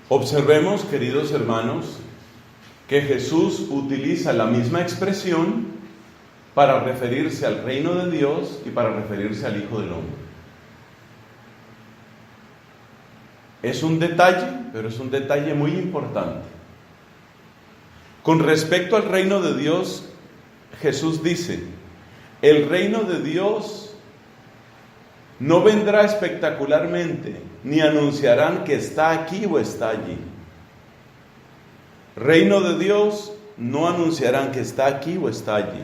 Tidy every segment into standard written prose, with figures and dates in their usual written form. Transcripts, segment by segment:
Observemos, queridos hermanos, que Jesús utiliza la misma expresión para referirse al reino de Dios y para referirse al Hijo del Hombre. Es un detalle, pero es un detalle muy importante. Con respecto al reino de Dios, Jesús dice: el reino de Dios no vendrá espectacularmente, ni anunciarán que está aquí o está allí. Reino de Dios, no anunciarán que está aquí o está allí.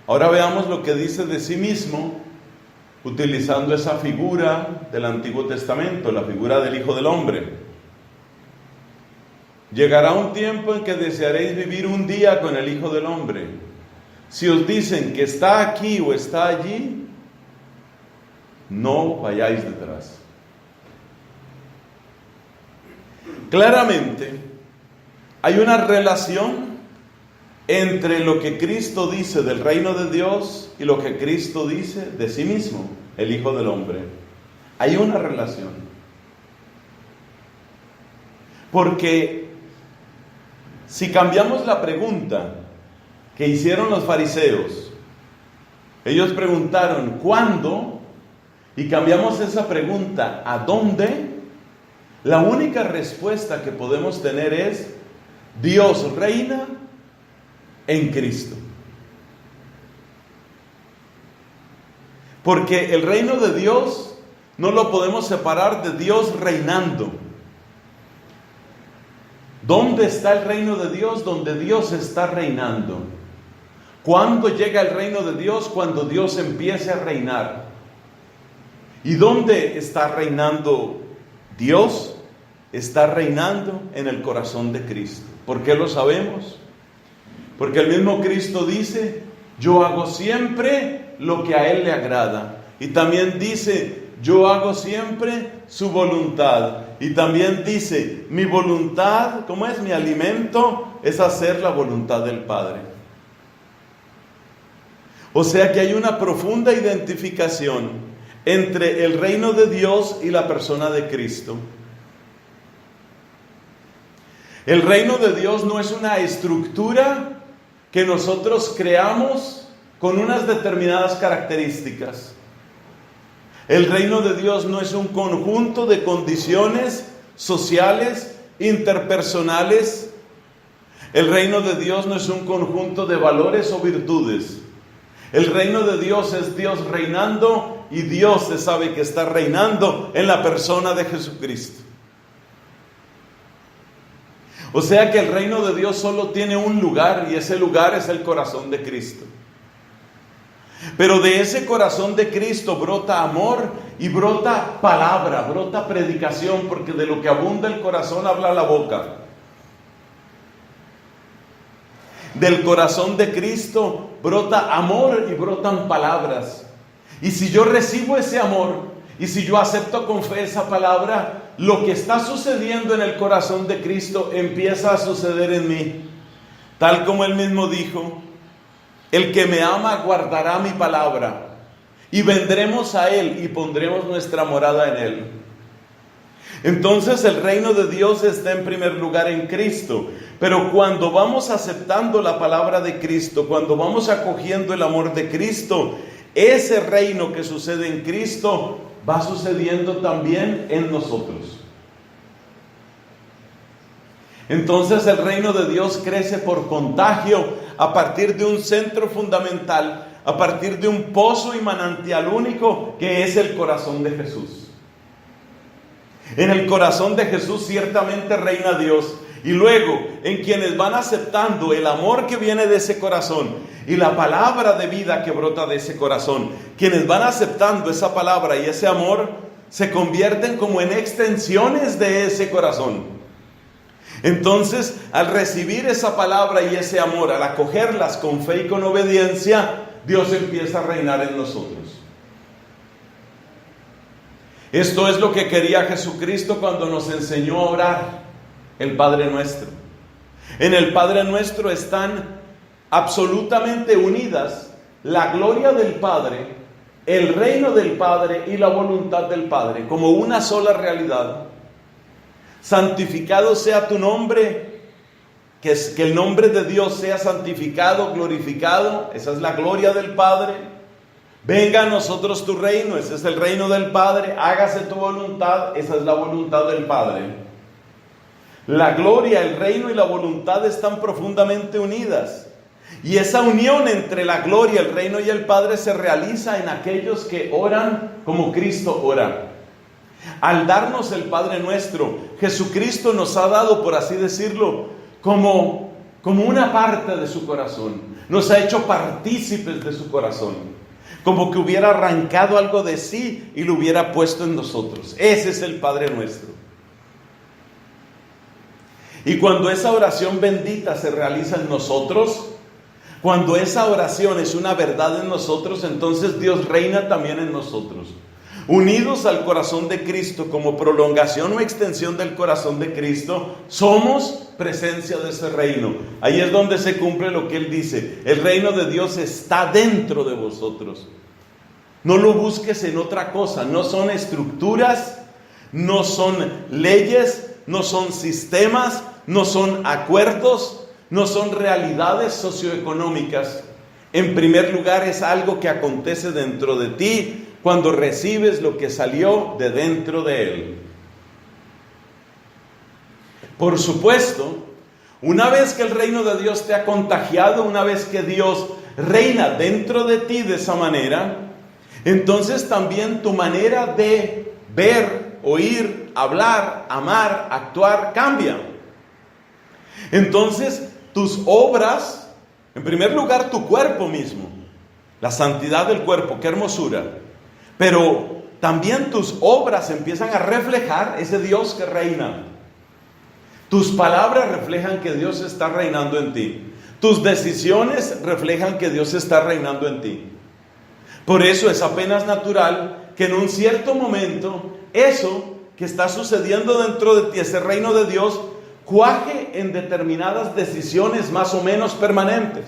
Ahora veamos lo que dice de sí mismo, utilizando esa figura del Antiguo Testamento, la figura del Hijo del Hombre. Llegará un tiempo en que desearéis vivir un día con el Hijo del Hombre. Si os dicen que está aquí o está allí, no vayáis detrás. Claramente, hay una relación entre lo que Cristo dice del reino de Dios y lo que Cristo dice de sí mismo, el Hijo del Hombre. Hay una relación. Porque si cambiamos la pregunta que hicieron los fariseos, ellos preguntaron ¿cuándo? Y cambiamos esa pregunta ¿a dónde? La única respuesta que podemos tener es: Dios reina en Cristo. Porque el reino de Dios no lo podemos separar de Dios reinando. ¿Dónde está el reino de Dios? Donde Dios está reinando. ¿Cuándo llega el reino de Dios? Cuando Dios empiece a reinar. ¿Y dónde está reinando Dios? Está reinando en el corazón de Cristo. ¿Por qué lo sabemos? Porque el mismo Cristo dice: yo hago siempre lo que a Él le agrada. Y también dice: yo hago siempre su voluntad. Y también dice: mi voluntad, ¿cómo es? Mi alimento es hacer la voluntad del Padre. O sea que hay una profunda identificación entre el reino de Dios y la persona de Cristo. El reino de Dios no es una estructura que nosotros creamos con unas determinadas características. El reino de Dios no es un conjunto de condiciones sociales, interpersonales. El reino de Dios no es un conjunto de valores o virtudes. El reino de Dios es Dios reinando, y Dios se sabe que está reinando en la persona de Jesucristo. O sea que el reino de Dios solo tiene un lugar, y ese lugar es el corazón de Cristo. Pero de ese corazón de Cristo brota amor y brota palabra, brota predicación, porque de lo que abunda el corazón habla la boca. Del corazón de Cristo brota amor y brotan palabras. Y si yo recibo ese amor, y si yo acepto con fe esa palabra, lo que está sucediendo en el corazón de Cristo empieza a suceder en mí. Tal como Él mismo dijo: el que me ama guardará mi palabra, y vendremos a Él y pondremos nuestra morada en Él. Entonces el reino de Dios está en primer lugar en Cristo. Pero cuando vamos aceptando la palabra de Cristo, cuando vamos acogiendo el amor de Cristo, ese reino que sucede en Cristo va sucediendo también en nosotros. Entonces el reino de Dios crece por contagio a partir de un centro fundamental, a partir de un pozo y manantial único que es el corazón de Jesús. En el corazón de Jesús ciertamente reina Dios. Y luego, en quienes van aceptando el amor que viene de ese corazón y la palabra de vida que brota de ese corazón, quienes van aceptando esa palabra y ese amor, se convierten como en extensiones de ese corazón. Entonces, al recibir esa palabra y ese amor, al acogerlas con fe y con obediencia, Dios empieza a reinar en nosotros. Esto es lo que quería Jesucristo cuando nos enseñó a orar el Padre Nuestro. En el Padre Nuestro están absolutamente unidas la gloria del Padre, el reino del Padre y la voluntad del Padre, como una sola realidad. santificado sea tu nombre, que el nombre de Dios sea santificado, glorificado, esa es la gloria del Padre. Venga a nosotros tu reino, ese es el reino del Padre, hágase tu voluntad, esa es la voluntad del Padre. La gloria, el reino y la voluntad están profundamente unidas. Y esa unión entre la gloria, el reino y el Padre se realiza en aquellos que oran como Cristo ora. Al darnos el Padre nuestro, Jesucristo nos ha dado, por así decirlo, como una parte de su corazón. Nos ha hecho partícipes de su corazón. Como que hubiera arrancado algo de sí y lo hubiera puesto en nosotros. Ese es el Padre nuestro. Y cuando esa oración bendita se realiza en nosotros, cuando esa oración es una verdad en nosotros, entonces Dios reina también en nosotros. Unidos al corazón de Cristo como prolongación o extensión del corazón de Cristo, somos presencia de ese reino. Ahí es donde se cumple lo que Él dice: el reino de Dios está dentro de vosotros. No lo busques en otra cosa. No son estructuras, no son leyes, no son sistemas, no son acuerdos, no son realidades socioeconómicas. En primer lugar, es algo que acontece dentro de ti cuando recibes lo que salió de dentro de Él. Por supuesto, una vez que el reino de Dios te ha contagiado, una vez que Dios reina dentro de ti de esa manera, entonces también tu manera de ver, oír, hablar, amar, actuar cambia. Entonces tus obras, en primer lugar tu cuerpo mismo, la santidad del cuerpo, qué hermosura, pero también tus obras empiezan a reflejar ese Dios que reina. Tus palabras reflejan que Dios está reinando en ti. Tus decisiones reflejan que Dios está reinando en ti. Por eso es apenas natural que en un cierto momento eso que está sucediendo dentro de ti, ese reino de Dios, cuaje en determinadas decisiones más o menos permanentes.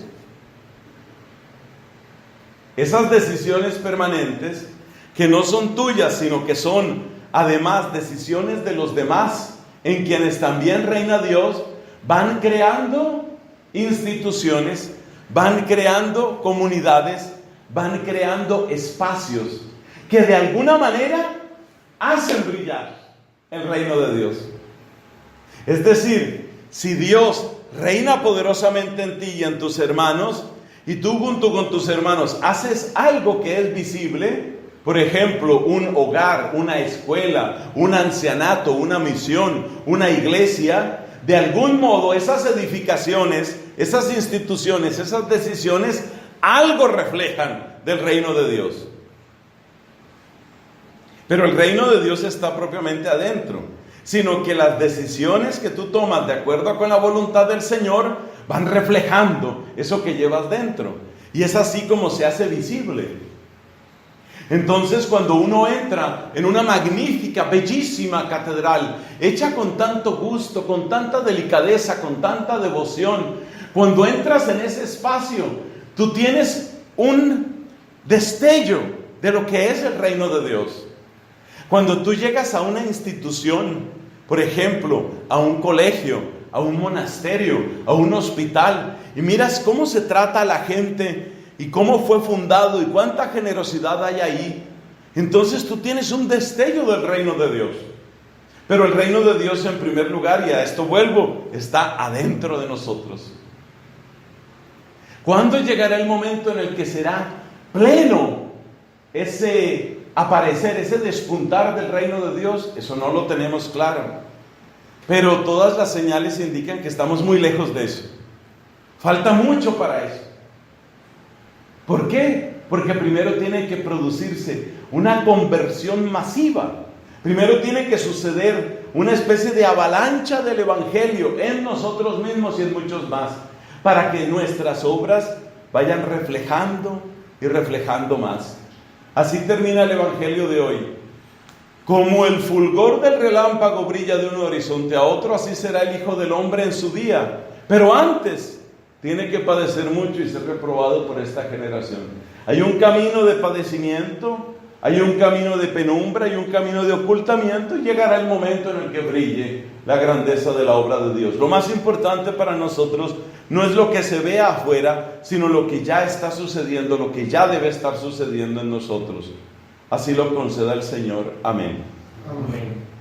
Esas decisiones permanentes que no son tuyas, sino que son además decisiones de los demás, en quienes también reina Dios, van creando instituciones, van creando comunidades, van creando espacios que de alguna manera hacen brillar el reino de Dios. Es decir, si Dios reina poderosamente en ti y en tus hermanos, y tú junto con tus hermanos haces algo que es visible, por ejemplo, un hogar, una escuela, un ancianato, una misión, una iglesia, de algún modo esas edificaciones, esas instituciones, esas decisiones, algo reflejan del reino de Dios. Pero el reino de Dios está propiamente adentro, sino que las decisiones que tú tomas de acuerdo con la voluntad del Señor van reflejando eso que llevas dentro. Y es así como se hace visible. Entonces, cuando uno entra en una magnífica, bellísima catedral, hecha con tanto gusto, con tanta delicadeza, con tanta devoción, cuando entras en ese espacio, tú tienes un destello de lo que es el reino de Dios. Cuando tú llegas a una institución, por ejemplo, a un colegio, a un monasterio, a un hospital, y miras cómo se trata a la gente y cómo fue fundado y cuánta generosidad hay ahí, entonces tú tienes un destello del reino de Dios. Pero el reino de Dios, en primer lugar, y a esto vuelvo, está adentro de nosotros. ¿Cuándo llegará el momento en el que será pleno ese aparecer, ese despuntar del reino de Dios? Eso no lo tenemos claro, pero todas las señales indican que estamos muy lejos de eso. Falta mucho para eso. ¿Por qué? Porque primero tiene que producirse una conversión masiva. Primero tiene que suceder una especie de avalancha del evangelio en nosotros mismos y en muchos más, para que nuestras obras vayan reflejando y reflejando más. Así termina el evangelio de hoy. Como el fulgor del relámpago brilla de un horizonte a otro, así será el Hijo del Hombre en su día. Pero antes tiene que padecer mucho y ser reprobado por esta generación. Hay un camino de padecimiento, Hay un camino de penumbra y un camino de ocultamiento, y llegará el momento en el que brille la grandeza de la obra de Dios. Lo más importante para nosotros no es lo que se ve afuera, sino lo que ya está sucediendo, lo que ya debe estar sucediendo en nosotros. Así lo conceda el Señor. Amén. Amén.